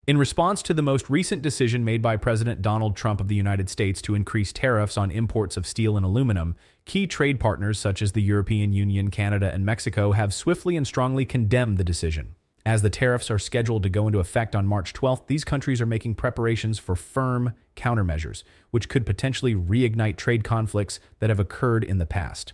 In response to the most recent decision made by President Donald Trump of the United States to increase tariffs on imports of steel and aluminum, key trade partners such as the European Union, Canada, and Mexico have swiftly and strongly condemned the decision. As the tariffs are scheduled to go into effect on March 12th, these countries are making preparations for firm countermeasures, which could potentially reignite trade conflicts that have occurred in the past.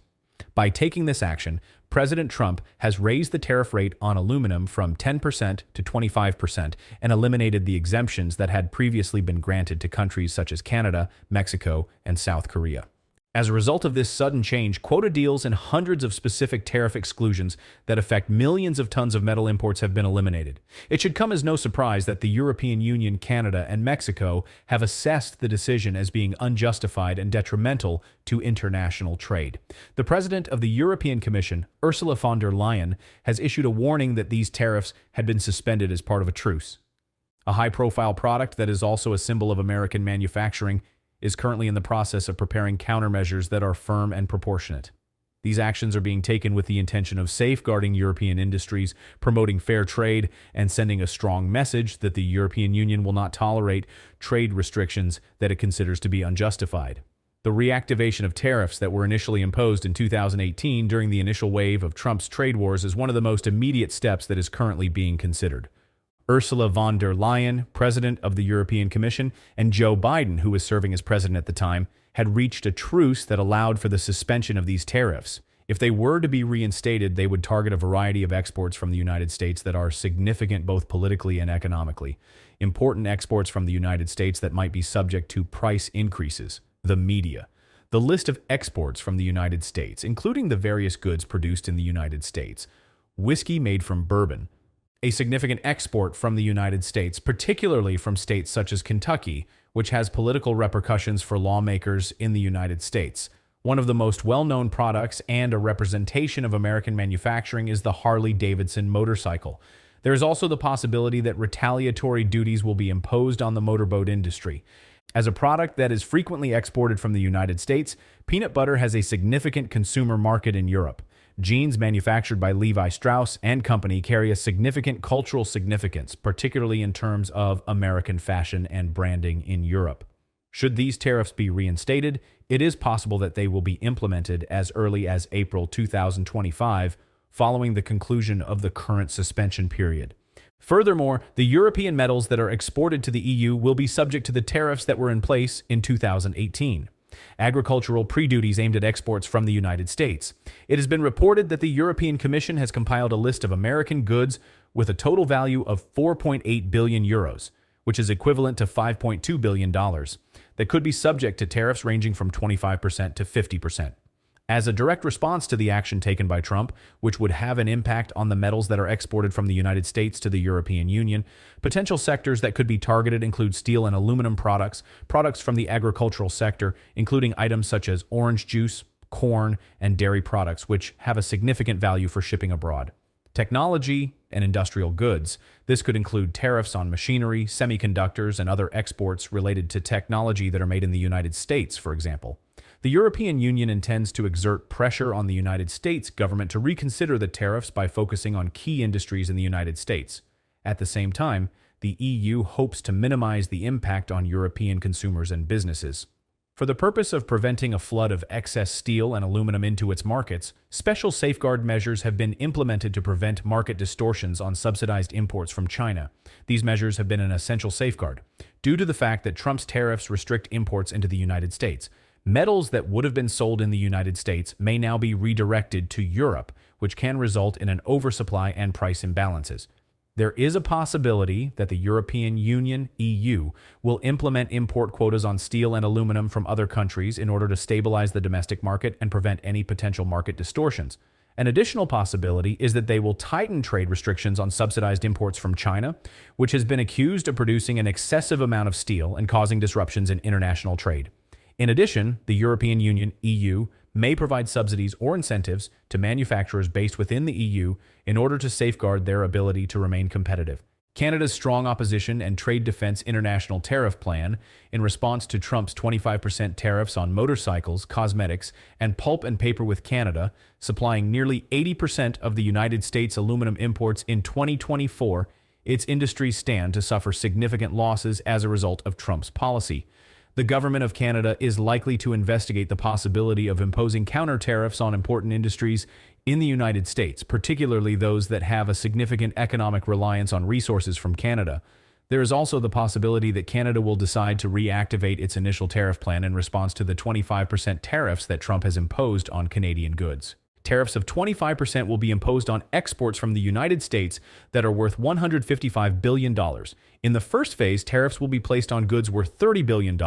By taking this action, President Trump has raised the tariff rate on aluminum from 10% to 25% and eliminated the exemptions that had previously been granted to countries such as Canada, Mexico, and South Korea. As a result of this sudden change, quota deals and hundreds of specific tariff exclusions that affect millions of tons of metal imports have been eliminated. It should come as no surprise that the European Union, Canada, and Mexico have assessed the decision as being unjustified and detrimental to international trade. The president of the European Commission, Ursula von der Leyen, has issued a warning that these tariffs had been suspended as part of a truce. A high-profile product that is also a symbol of American manufacturing is currently in the process of preparing countermeasures that are firm and proportionate. These actions are being taken with the intention of safeguarding European industries, promoting fair trade, and sending a strong message that the European Union will not tolerate trade restrictions that it considers to be unjustified. The reactivation of tariffs that were initially imposed in 2018 during the initial wave of Trump's trade wars is one of the most immediate steps that is currently being considered. Ursula von der Leyen, president of the European Commission, and Joe Biden, who was serving as president at the time, had reached a truce that allowed for the suspension of these tariffs. If they were to be reinstated, they would target a variety of exports from the United States that are significant both politically and economically. Important exports from the United States that might be subject to price increases. The media. The list of exports from the United States, including the various goods produced in the United States. Whiskey made from bourbon. A significant export from the United States, particularly from states such as Kentucky, which has political repercussions for lawmakers in the United States. One of the most well-known products and a representation of American manufacturing is the Harley-Davidson motorcycle. There is also the possibility that retaliatory duties will be imposed on the motorboat industry. As a product that is frequently exported from the United States, peanut butter has a significant consumer market in Europe. Jeans manufactured by Levi Strauss and Company carry a significant cultural significance, particularly in terms of American fashion and branding in Europe. Should these tariffs be reinstated, it is possible that they will be implemented as early as April 2025, following the conclusion of the current suspension period. Furthermore, the European metals that are exported to the EU will be subject to the tariffs that were in place in 2018. Agricultural pre-duties aimed at exports from the United States. It has been reported that the European Commission has compiled a list of American goods with a total value of 4.8 billion euros, which is equivalent to $5.2 billion, that could be subject to tariffs ranging from 25% to 50%. As a direct response to the action taken by Trump, which would have an impact on the metals that are exported from the United States to the European Union, potential sectors that could be targeted include steel and aluminum products, products from the agricultural sector, including items such as orange juice, corn, and dairy products, which have a significant value for shipping abroad. Technology and industrial goods. This could include tariffs on machinery, semiconductors, and other exports related to technology that are made in the United States, for example. The European Union intends to exert pressure on the United States government to reconsider the tariffs by focusing on key industries in the United States. At the same time, the EU hopes to minimize the impact on European consumers and businesses. For the purpose of preventing a flood of excess steel and aluminum into its markets, special safeguard measures have been implemented to prevent market distortions on subsidized imports from China. These measures have been an essential safeguard, due to the fact that Trump's tariffs restrict imports into the United States. Metals that would have been sold in the United States may now be redirected to Europe, which can result in an oversupply and price imbalances. There is a possibility that the European Union, EU, will implement import quotas on steel and aluminum from other countries in order to stabilize the domestic market and prevent any potential market distortions. An additional possibility is that they will tighten trade restrictions on subsidized imports from China, which has been accused of producing an excessive amount of steel and causing disruptions in international trade. In addition, the European Union, EU, may provide subsidies or incentives to manufacturers based within the EU in order to safeguard their ability to remain competitive. Canada's strong opposition and trade defense international tariff plan in response to Trump's 25% tariffs on motorcycles, cosmetics, and pulp and paper, with Canada supplying nearly 80% of the United States aluminum imports in 2024, its industries stand to suffer significant losses as a result of Trump's policy. The government of Canada is likely to investigate the possibility of imposing counter tariffs on important industries in the United States, particularly those that have a significant economic reliance on resources from Canada. There is also the possibility that Canada will decide to reactivate its initial tariff plan in response to the 25% tariffs that Trump has imposed on Canadian goods. Tariffs of 25% will be imposed on exports from the United States that are worth $155 billion. In the first phase, tariffs will be placed on goods worth $30 billion,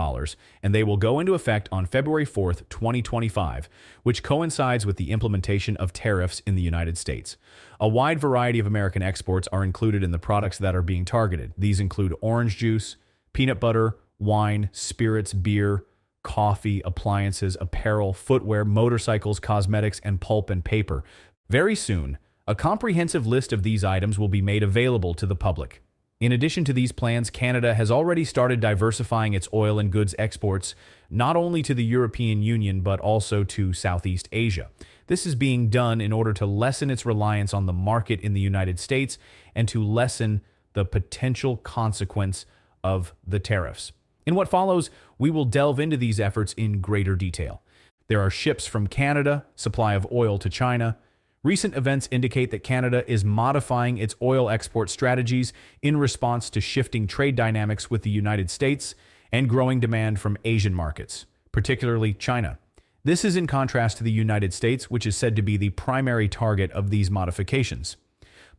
and they will go into effect on February 4th, 2025, which coincides with the implementation of tariffs in the United States. A wide variety of American exports are included in the products that are being targeted. These include orange juice, peanut butter, wine, spirits, beer, coffee, appliances, apparel, footwear, motorcycles, cosmetics, and pulp and paper. Very soon, a comprehensive list of these items will be made available to the public. In addition to these plans, Canada has already started diversifying its oil and goods exports, not only to the European Union, but also to Southeast Asia. This is being done in order to lessen its reliance on the market in the United States and to lessen the potential consequence of the tariffs. In what follows, we will delve into these efforts in greater detail. There are ships from Canada, supply of oil to China. Recent events indicate that Canada is modifying its oil export strategies in response to shifting trade dynamics with the United States and growing demand from Asian markets, particularly China. This is in contrast to the United States, which is said to be the primary target of these modifications.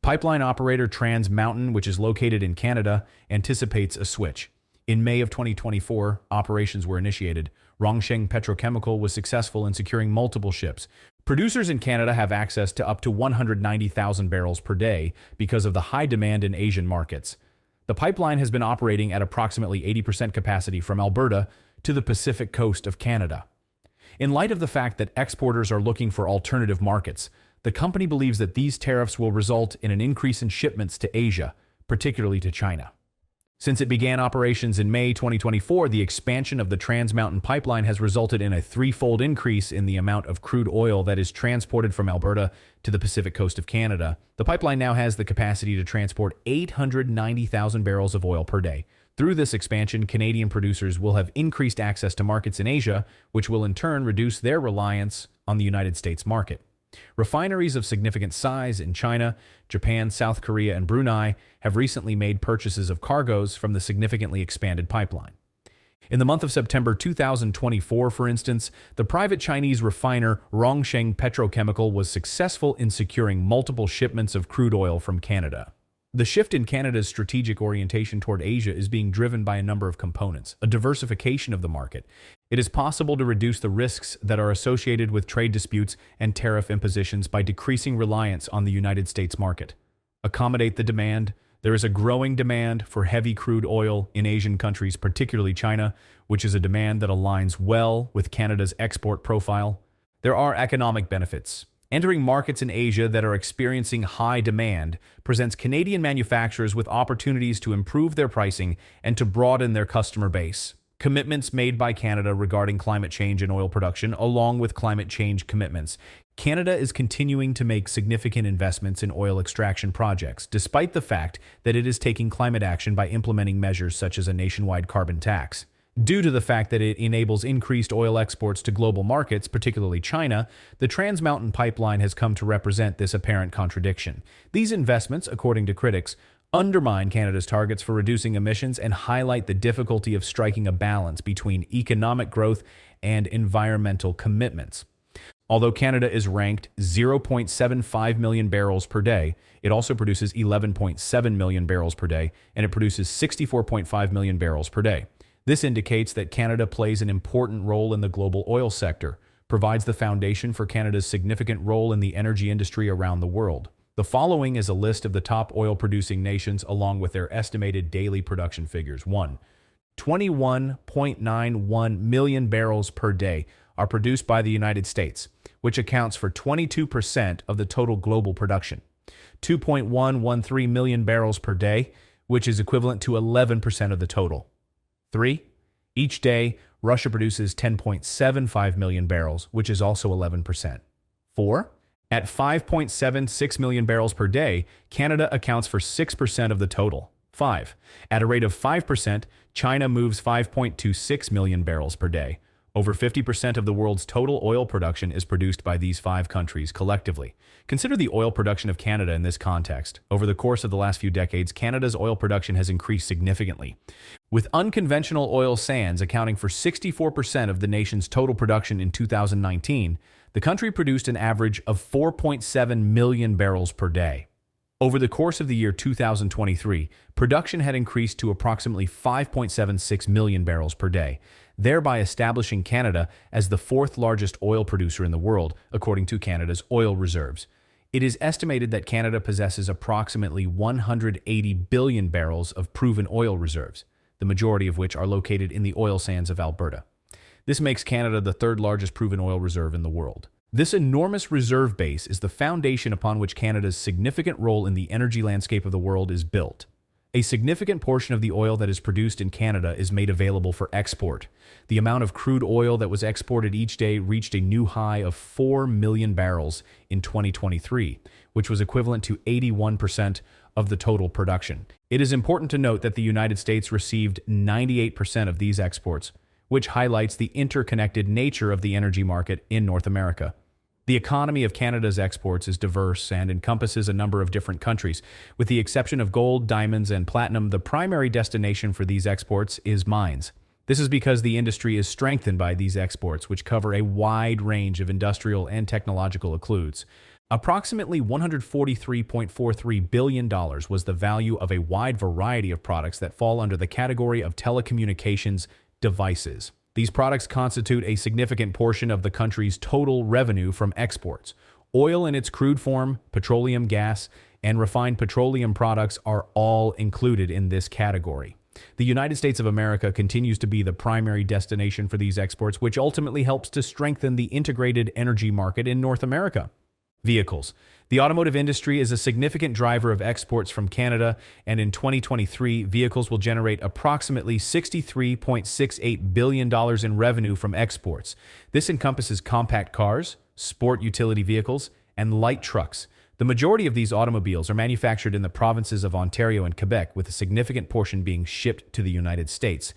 Pipeline operator Trans Mountain, which is located in Canada, anticipates a switch. In May of 2024, operations were initiated. Rongsheng Petrochemical was successful in securing multiple ships. Producers in Canada have access to up to 190,000 barrels per day because of the high demand in Asian markets. The pipeline has been operating at approximately 80% capacity from Alberta to the Pacific coast of Canada. In light of the fact that exporters are looking for alternative markets, the company believes that these tariffs will result in an increase in shipments to Asia, particularly to China. Since it began operations in May 2024, the expansion of the Trans Mountain pipeline has resulted in a threefold increase in the amount of crude oil that is transported from Alberta to the Pacific coast of Canada. The pipeline now has the capacity to transport 890,000 barrels of oil per day. Through this expansion, Canadian producers will have increased access to markets in Asia, which will in turn reduce their reliance on the United States market. Refineries of significant size in China, Japan, South Korea, and Brunei have recently made purchases of cargoes from the significantly expanded pipeline. In the month of September 2024, for instance, the private Chinese refiner Rongsheng Petrochemical was successful in securing multiple shipments of crude oil from Canada. The shift in Canada's strategic orientation toward Asia is being driven by a number of components, a diversification of the market. It is possible to reduce the risks that are associated with trade disputes and tariff impositions by decreasing reliance on the United States market. Accommodate the demand. There is a growing demand for heavy crude oil in Asian countries, particularly China, which is a demand that aligns well with Canada's export profile. There are economic benefits. Entering markets in Asia that are experiencing high demand presents Canadian manufacturers with opportunities to improve their pricing and to broaden their customer base. Commitments made by Canada regarding climate change and oil production, along with climate change commitments. Canada is continuing to make significant investments in oil extraction projects, despite the fact that it is taking climate action by implementing measures such as a nationwide carbon tax. Due to the fact that it enables increased oil exports to global markets, particularly China, the Trans Mountain pipeline has come to represent this apparent contradiction. These investments, according to critics, undermine Canada's targets for reducing emissions and highlight the difficulty of striking a balance between economic growth and environmental commitments. Although Canada is ranked 0.75 million barrels per day, it also produces 11.7 million barrels per day, and it produces 64.5 million barrels per day. This indicates that Canada plays an important role in the global oil sector, provides the foundation for Canada's significant role in the energy industry around the world. The following is a list of the top oil-producing nations along with their estimated daily production figures. 1. 21.91 million barrels per day are produced by the United States, which accounts for 22% of the total global production. 2.113 million barrels per day, which is equivalent to 11% of the total. 3. Each day, Russia produces 10.75 million barrels, which is also 11%. 4. At 5.76 million barrels per day, Canada accounts for 6% of the total. 5. At a rate of 5%, China moves 5.26 million barrels per day. Over 50% of the world's total oil production is produced by these 5 countries collectively. Consider the oil production of Canada in this context. Over the course of the last few decades, Canada's oil production has increased significantly, with unconventional oil sands accounting for 64% of the nation's total production in 2019. The country produced an average of 4.7 million barrels per day. Over the course of the year 2023, production had increased to approximately 5.76 million barrels per day, thereby establishing Canada as the 4th largest oil producer in the world, according to Canada's oil reserves. It is estimated that Canada possesses approximately 180 billion barrels of proven oil reserves, the majority of which are located in the oil sands of Alberta. This makes Canada the 3rd largest proven oil reserve in the world. This enormous reserve base is the foundation upon which Canada's significant role in the energy landscape of the world is built. A significant portion of the oil that is produced in Canada is made available for export. The amount of crude oil that was exported each day reached a new high of 4 million barrels in 2023, which was equivalent to 81% of the total production. It is important to note that the United States received 98% of these exports, which highlights the interconnected nature of the energy market in North America. The economy of Canada's exports is diverse and encompasses a number of different countries. With the exception of gold, diamonds, and platinum, the primary destination for these exports is mines. This is because the industry is strengthened by these exports, which cover a wide range of industrial and technological includes. Approximately $143.43 billion was the value of a wide variety of products that fall under the category of telecommunications devices. These products constitute a significant portion of the country's total revenue from exports. Oil in its crude form, petroleum gas, and refined petroleum products are all included in this category. The United States of America continues to be the primary destination for these exports, which ultimately helps to strengthen the integrated energy market in North America. Vehicles. The automotive industry is a significant driver of exports from Canada, and in 2023, vehicles will generate approximately $63.68 billion in revenue from exports. This encompasses compact cars, sport utility vehicles, and light trucks. The majority of these automobiles are manufactured in the provinces of Ontario and Quebec, with a significant portion being shipped to the United States.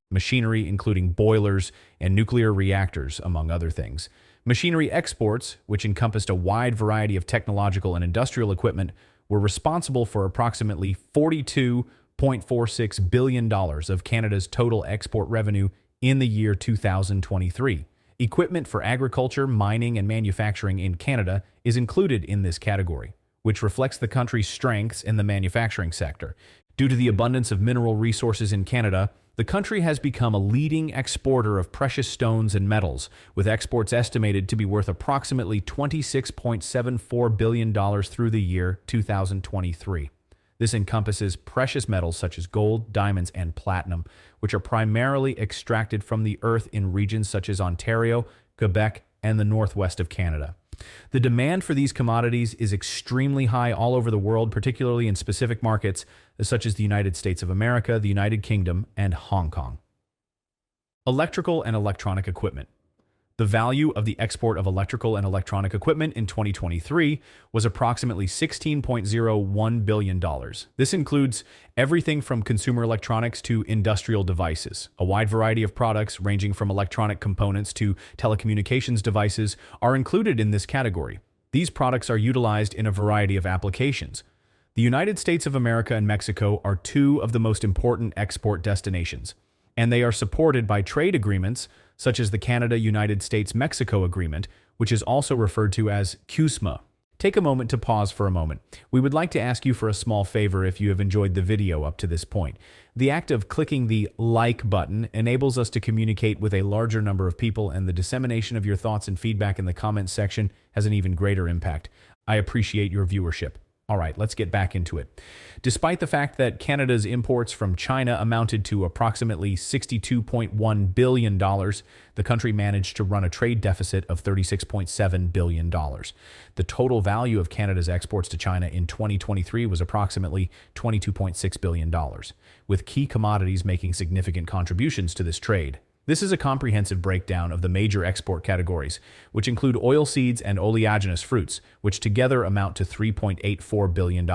Machinery, including boilers and nuclear reactors, among other things. Machinery exports, which encompassed a wide variety of technological and industrial equipment, were responsible for approximately $42.46 billion of Canada's total export revenue in the year 2023. Equipment for agriculture, mining, and manufacturing in Canada is included in this category, which reflects the country's strengths in the manufacturing sector. Due to the abundance of mineral resources in Canada, the country has become a leading exporter of precious stones and metals, with exports estimated to be worth approximately $26.74 billion through the year 2023. This encompasses precious metals such as gold, diamonds, and platinum, which are primarily extracted from the earth in regions such as Ontario, Quebec, and the northwest of Canada. The demand for these commodities is extremely high all over the world, particularly in specific markets such as the United States of America, the United Kingdom, and Hong Kong. Electrical and electronic equipment. The value of the export of electrical and electronic equipment in 2023 was approximately $16.01 billion. This includes everything from consumer electronics to industrial devices. A wide variety of products, ranging from electronic components to telecommunications devices, are included in this category. These products are utilized in a variety of applications. The United States of America and Mexico are 2 of the most important export destinations, and they are supported by trade agreements such as the Canada-United States-Mexico Agreement, which is also referred to as CUSMA. Take a moment to pause for a moment. We would like to ask you for a small favor if you have enjoyed the video up to this point. The act of clicking the like button enables us to communicate with a larger number of people, and the dissemination of your thoughts and feedback in the comments section has an even greater impact. I appreciate your viewership. All right, let's get back into it. Despite the fact that Canada's imports from China amounted to approximately $62.1 billion, the country managed to run a trade deficit of $36.7 billion. The total value of Canada's exports to China in 2023 was approximately $22.6 billion, with key commodities making significant contributions to this trade. This is a comprehensive breakdown of the major export categories, which include oilseeds and oleaginous fruits, which together amount to $3.84 billion.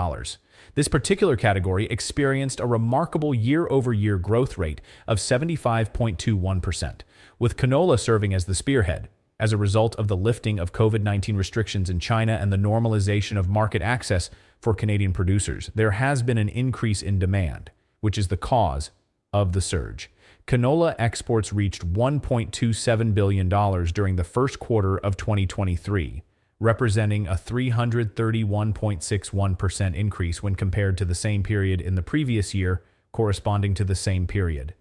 This particular category experienced a remarkable year-over-year growth rate of 75.21%, with canola serving as the spearhead. As a result of the lifting of COVID-19 restrictions in China and the normalization of market access for Canadian producers, there has been an increase in demand, which is the cause of the surge. Canola exports reached $1.27 billion during the first quarter of 2023, representing a 331.61% increase when compared to the same period in the previous year, corresponding to the same period.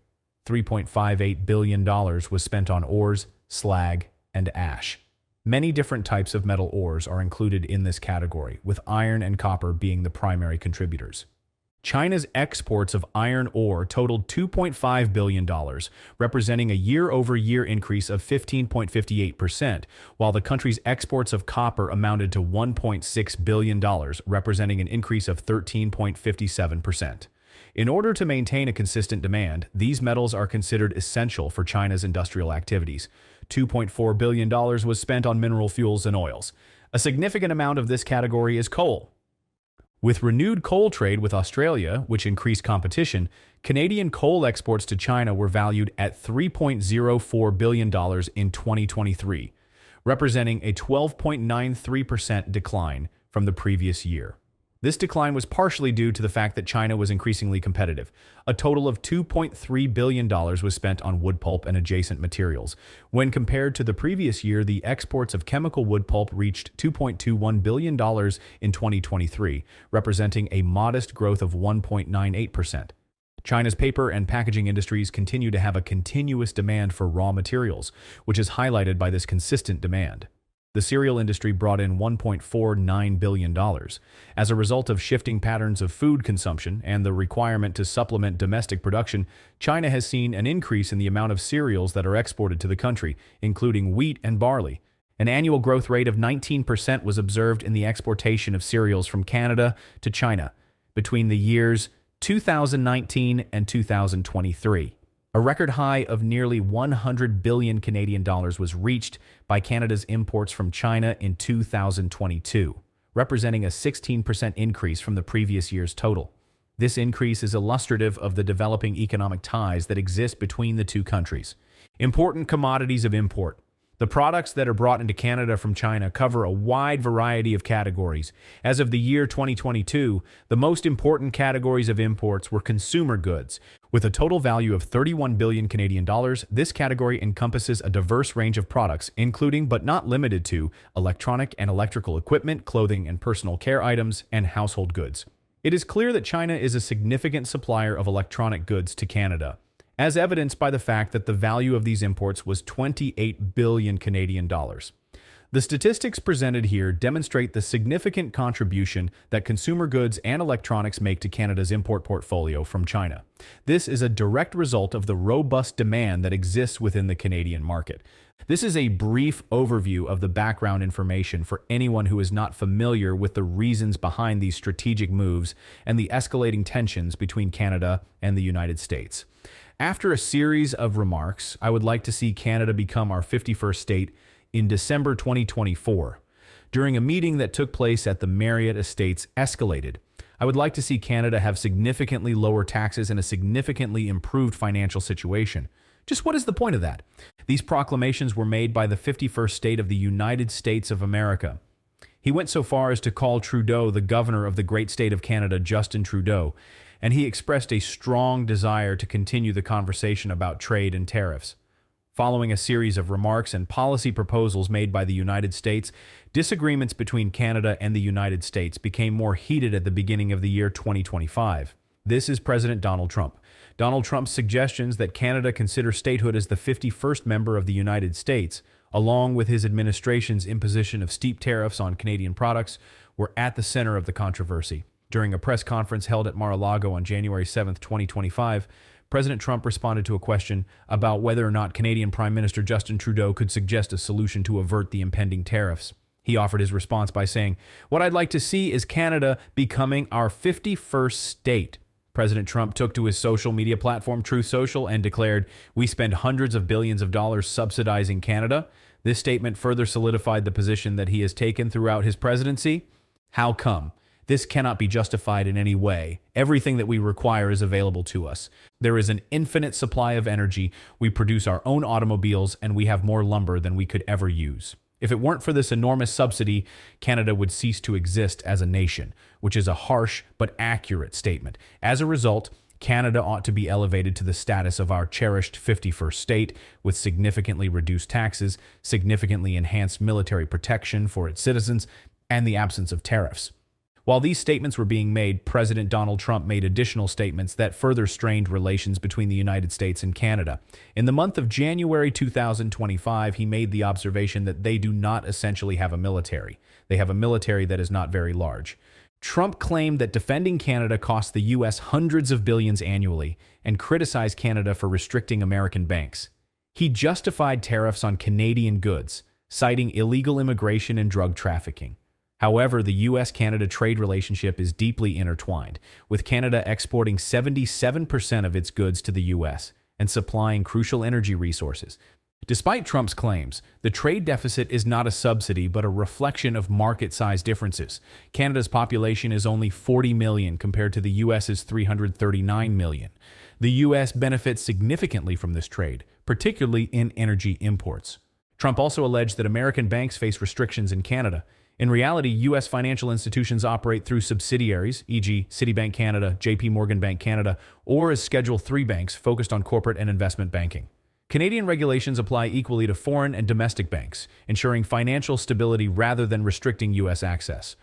$3.58 billion was spent on ores, slag, and ash. Many different types of metal ores are included in this category, with iron and copper being the primary contributors. China's exports of iron ore totaled $2.5 billion, representing a year-over-year increase of 15.58%, while the country's exports of copper amounted to $1.6 billion, representing an increase of 13.57%. In order to maintain a consistent demand, these metals are considered essential for China's industrial activities. $2.4 billion was spent on mineral fuels and oils. A significant amount of this category is coal. With renewed coal trade with Australia, which increased competition, Canadian coal exports to China were valued at $3.04 billion in 2023, representing a 12.93% decline from the previous year. This decline was partially due to the fact that China was increasingly competitive. A total of $2.3 billion was spent on wood pulp and adjacent materials. When compared to the previous year, the exports of chemical wood pulp reached $2.21 billion in 2023, representing a modest growth of 1.98%. China's paper and packaging industries continue to have a continuous demand for raw materials, which is highlighted by this consistent demand. The cereal industry brought in $1.49 billion. As a result of shifting patterns of food consumption and the requirement to supplement domestic production, China has seen an increase in the amount of cereals that are exported to the country, including wheat and barley. An annual growth rate of 19% was observed in the exportation of cereals from Canada to China between the years 2019 and 2023. A record high of nearly 100 billion Canadian dollars was reached by Canada's imports from China in 2022, representing a 16% increase from the previous year's total. This increase is illustrative of the developing economic ties that exist between the two countries. Important commodities of import. The products that are brought into Canada from China cover a wide variety of categories. As of the year 2022, the most important categories of imports were consumer goods. With a total value of 31 billion Canadian dollars, this category encompasses a diverse range of products, including but not limited to electronic and electrical equipment, clothing and personal care items, and household goods. It is clear that China is a significant supplier of electronic goods to Canada, as evidenced by the fact that the value of these imports was 28 billion Canadian dollars. The statistics presented here demonstrate the significant contribution that consumer goods and electronics make to Canada's import portfolio from China. This is a direct result of the robust demand that exists within the Canadian market. This is a brief overview of the background information for anyone who is not familiar with the reasons behind these strategic moves and the escalating tensions between Canada and the United States. After a series of remarks, I would like to see Canada become our 51st state in December 2024. During a meeting that took place at the Marriott Estates escalated, I would like to see Canada have significantly lower taxes and a significantly improved financial situation. Just what is the point of that? These proclamations were made by the 51st state of the United States of America. He went so far as to call Trudeau the governor of the great state of Canada, Justin Trudeau, and he expressed a strong desire to continue the conversation about trade and tariffs. Following a series of remarks and policy proposals made by the United States, disagreements between Canada and the United States became more heated at the beginning of the year 2025. This is President Donald Trump. Donald Trump's suggestions that Canada consider statehood as the 51st member of the United States, along with his administration's imposition of steep tariffs on Canadian products, were at the center of the controversy. During a press conference held at Mar-a-Lago on January 7, 2025, President Trump responded to a question about whether or not Canadian Prime Minister Justin Trudeau could suggest a solution to avert the impending tariffs. He offered his response by saying, "What I'd like to see is Canada becoming our 51st state. President Trump took to his social media platform, Truth Social, and declared, "We spend hundreds of billions of dollars subsidizing Canada." This statement further solidified the position that he has taken throughout his presidency. How come? This cannot be justified in any way. Everything that we require is available to us. There is an infinite supply of energy. We produce our own automobiles, and we have more lumber than we could ever use. If it weren't for this enormous subsidy, Canada would cease to exist as a nation, which is a harsh but accurate statement. As a result, Canada ought to be elevated to the status of our cherished 51st state, with significantly reduced taxes, significantly enhanced military protection for its citizens, and the absence of tariffs. While these statements were being made, President Donald Trump made additional statements that further strained relations between the United States and Canada. In the month of January 2025, he made the observation that they do not essentially have a military. They have a military that is not very large. Trump claimed that defending Canada costs the U.S. hundreds of billions annually and criticized Canada for restricting American banks. He justified tariffs on Canadian goods, citing illegal immigration and drug trafficking. However, the U.S.-Canada trade relationship is deeply intertwined, with Canada exporting 77% of its goods to the U.S. and supplying crucial energy resources. Despite Trump's claims, the trade deficit is not a subsidy but a reflection of market size differences. Canada's population is only 40 million compared to the U.S.'s 339 million. The U.S. benefits significantly from this trade, particularly in energy imports. Trump also alleged that American banks face restrictions in Canada. In reality, U.S. financial institutions operate through subsidiaries, e.g. Citibank Canada, JP Morgan Bank Canada, or as Schedule III banks focused on corporate and investment banking. Canadian regulations apply equally to foreign and domestic banks, ensuring financial stability rather than restricting U.S. access.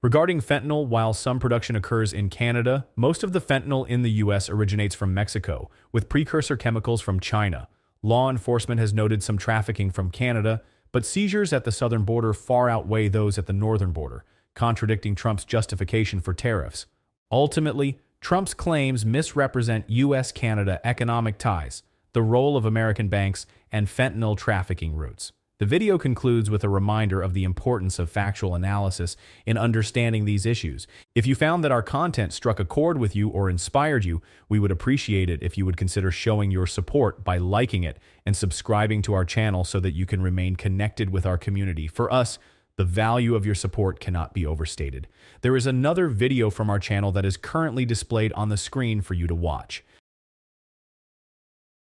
Regarding fentanyl, while some production occurs in Canada, most of the fentanyl in the U.S. originates from Mexico, with precursor chemicals from China. Law enforcement has noted some trafficking from Canada, but seizures at the southern border far outweigh those at the northern border, contradicting Trump's justification for tariffs. Ultimately, Trump's claims misrepresent U.S.-Canada economic ties, the role of American banks, and fentanyl trafficking routes. The video concludes with a reminder of the importance of factual analysis in understanding these issues. If you found that our content struck a chord with you or inspired you, we would appreciate it if you would consider showing your support by liking it and subscribing to our channel so that you can remain connected with our community. For us, the value of your support cannot be overstated. There is another video from our channel that is currently displayed on the screen for you to watch.